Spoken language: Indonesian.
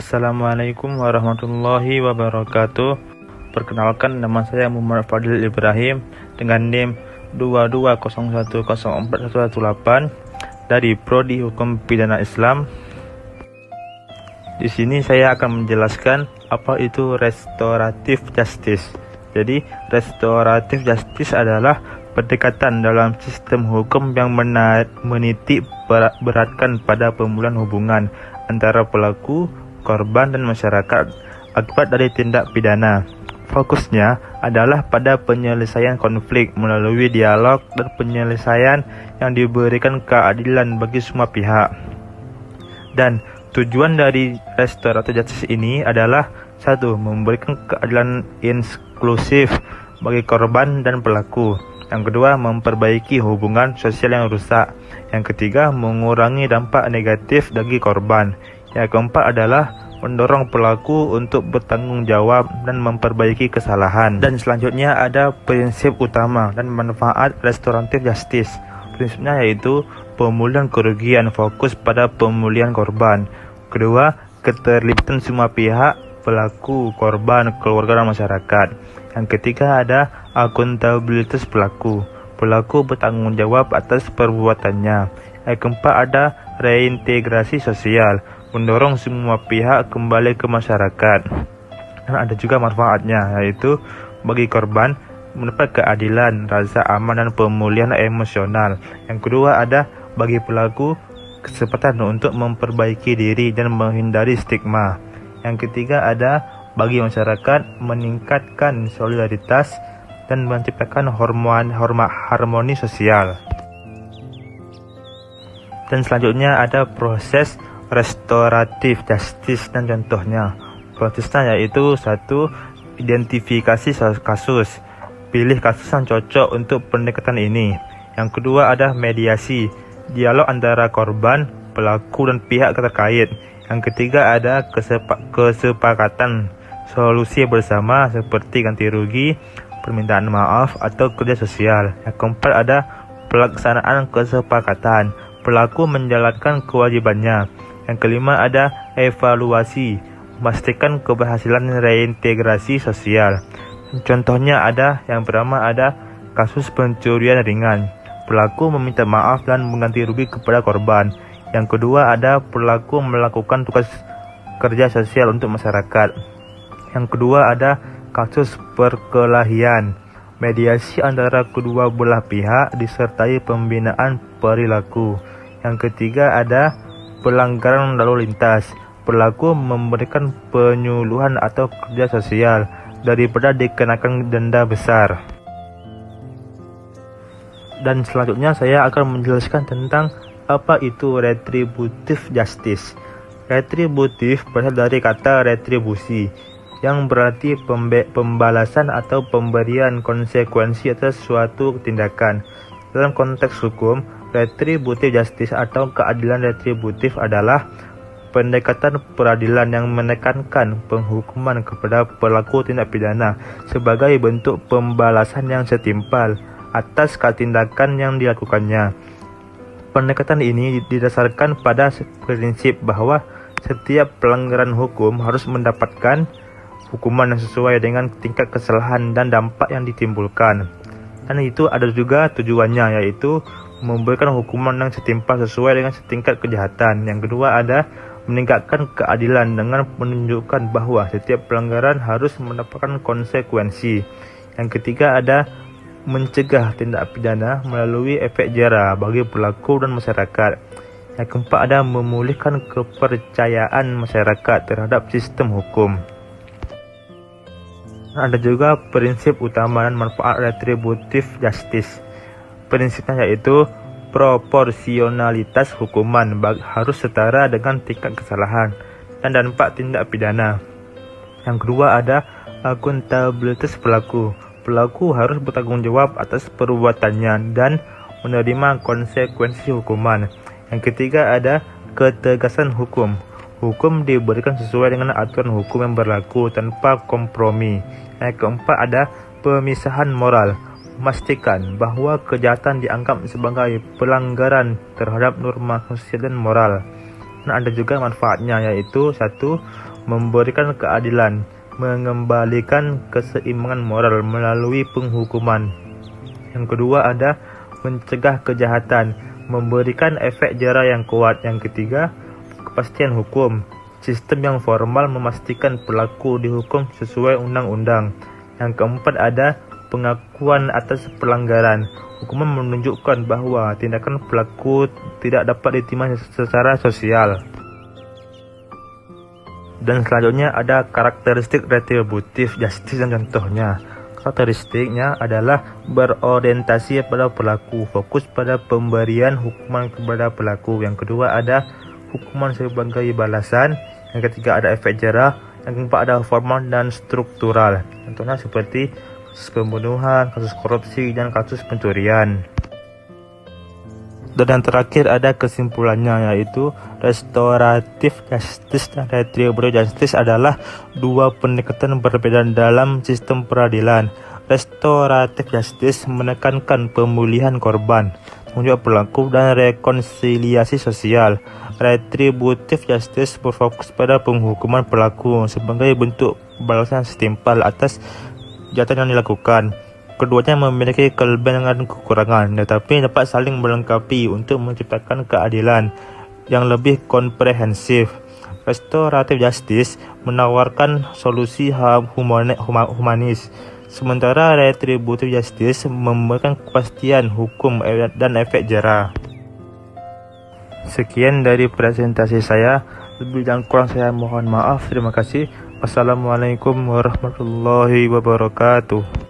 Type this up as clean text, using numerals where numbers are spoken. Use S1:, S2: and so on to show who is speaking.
S1: Assalamualaikum warahmatullahi wabarakatuh. Perkenalkan, nama saya Muhammad Fadil Ibrahim dengan NIM 22010418 dari Prodi Hukum Pidana Islam. Di sini saya akan menjelaskan apa itu restoratif justice. Jadi, restoratif justice adalah pendekatan dalam sistem hukum yang menitik beratkan pada pemulihan hubungan antara pelaku, korban, dan masyarakat akibat dari tindak pidana. Fokusnya adalah pada penyelesaian konflik melalui dialog dan penyelesaian yang diberikan keadilan bagi semua pihak. Dan tujuan dari restoratif justice ini adalah: 1. Memberikan keadilan inklusif bagi korban dan pelaku. Yang kedua, memperbaiki hubungan sosial yang rusak. Yang ketiga, mengurangi dampak negatif bagi korban. Yang keempat adalah mendorong pelaku untuk bertanggung jawab dan memperbaiki kesalahan. Dan selanjutnya ada prinsip utama dan manfaat restoratif justice. Prinsipnya yaitu pemulihan kerugian, fokus pada pemulihan korban. Kedua, keterlibatan semua pihak, pelaku, korban, keluarga, dan masyarakat. Yang ketiga ada akuntabilitas pelaku. Pelaku bertanggung jawab atas perbuatannya. Yang keempat ada reintegrasi sosial, mendorong semua pihak kembali ke masyarakat. Dan ada juga manfaatnya, yaitu bagi korban mendapat keadilan, rasa aman, dan pemulihan emosional. Yang kedua ada bagi pelaku kesempatan untuk memperbaiki diri dan menghindari stigma. Yang ketiga ada bagi masyarakat meningkatkan solidaritas dan menciptakan harmoni sosial. Dan selanjutnya ada proses restoratif justice dan contohnya. Prosesnya yaitu: 1. Identifikasi kasus, pilih kasus yang cocok untuk pendekatan ini. Yang kedua ada mediasi, dialog antara korban, pelaku, dan pihak terkait. Yang ketiga ada kesepakatan, solusi bersama seperti ganti rugi, permintaan maaf, atau kerja sosial. Yang keempat ada pelaksanaan kesepakatan, pelaku menjalankan kewajibannya. Yang kelima ada evaluasi, memastikan keberhasilan reintegrasi sosial. Contohnya ada: yang pertama ada kasus pencurian ringan, pelaku meminta maaf dan mengganti rugi kepada korban. Yang kedua ada pelaku melakukan tugas kerja sosial untuk masyarakat. Yang kedua ada kasus perkelahian, mediasi antara kedua belah pihak disertai pembinaan perilaku. Yang ketiga ada pelanggaran lalu lintas, pelaku memberikan penyuluhan atau kerja sosial daripada dikenakan denda besar. Dan selanjutnya saya akan menjelaskan tentang apa itu retributive justice. Retributif berasal dari kata retribusi, yang berarti pembalasan atau pemberian konsekuensi atas suatu tindakan. Dalam konteks hukum, retributive justice atau keadilan retributif adalah pendekatan peradilan yang menekankan penghukuman kepada pelaku tindak pidana sebagai bentuk pembalasan yang setimpal atas tindakan yang dilakukannya. Pendekatan ini didasarkan pada prinsip bahwa setiap pelanggaran hukum harus mendapatkan hukuman yang sesuai dengan tingkat kesalahan dan dampak yang ditimbulkan. Dan itu ada juga tujuannya, yaitu memberikan hukuman yang setimpal sesuai dengan setingkat kejahatan. Yang kedua ada menegakkan keadilan dengan menunjukkan bahwa setiap pelanggaran harus mendapatkan konsekuensi. Yang ketiga ada mencegah tindak pidana melalui efek jera bagi pelaku dan masyarakat. Yang keempat ada memulihkan kepercayaan masyarakat terhadap sistem hukum. Ada juga prinsip utama dan manfaat retributive justice. Prinsipnya yaitu proporsionalitas hukuman harus setara dengan tingkat kesalahan dan dampak tindak pidana. Yang kedua ada akuntabilitas pelaku. Pelaku harus bertanggung jawab atas perbuatannya dan menerima konsekuensi hukuman. Yang ketiga ada ketegasan hukum. Hukum diberikan sesuai dengan aturan hukum yang berlaku tanpa kompromi. Yang keempat ada pemisahan moral. Memastikan bahwa kejahatan dianggap sebagai pelanggaran terhadap norma sosial dan moral. Dan ada juga manfaatnya, yaitu 1. memberikan keadilan, mengembalikan keseimbangan moral melalui penghukuman. Yang kedua ada mencegah kejahatan, memberikan efek jera yang kuat. Yang ketiga, kepastian hukum, sistem yang formal memastikan pelaku dihukum sesuai undang-undang. Yang keempat ada pengakuan atas pelanggaran, hukuman menunjukkan bahwa tindakan pelaku tidak dapat diterima secara sosial. Dan selanjutnya ada karakteristik retributif justice dan contohnya. Karakteristiknya adalah berorientasi pada pelaku, fokus pada pemberian hukuman kepada pelaku. Yang kedua ada hukuman sebagai balasan. Yang ketiga ada efek jera. Yang keempat ada formal dan struktural. Contohnya seperti kasus pembunuhan, kasus korupsi, dan kasus pencurian. Dan yang terakhir ada kesimpulannya, yaitu restoratif justice dan retributive justice adalah dua pendekatan berbeda dalam sistem peradilan. Restoratif justice menekankan pemulihan korban, tanggung jawab pelaku, dan rekonsiliasi sosial. Retributive justice berfokus pada penghukuman pelaku sebagai bentuk balasan setimpal atas kejahatan yang dilakukan. Keduanya memiliki kelebihan dan kekurangan, tetapi dapat saling melengkapi untuk menciptakan keadilan yang lebih komprehensif. Restoratif justice menawarkan solusi humanis, sementara retributive justice memberikan kepastian hukum dan efek jera. Sekian dari presentasi saya, lebih dan kurang saya mohon maaf. Terima kasih. Wassalamualaikum warahmatullahi wabarakatuh.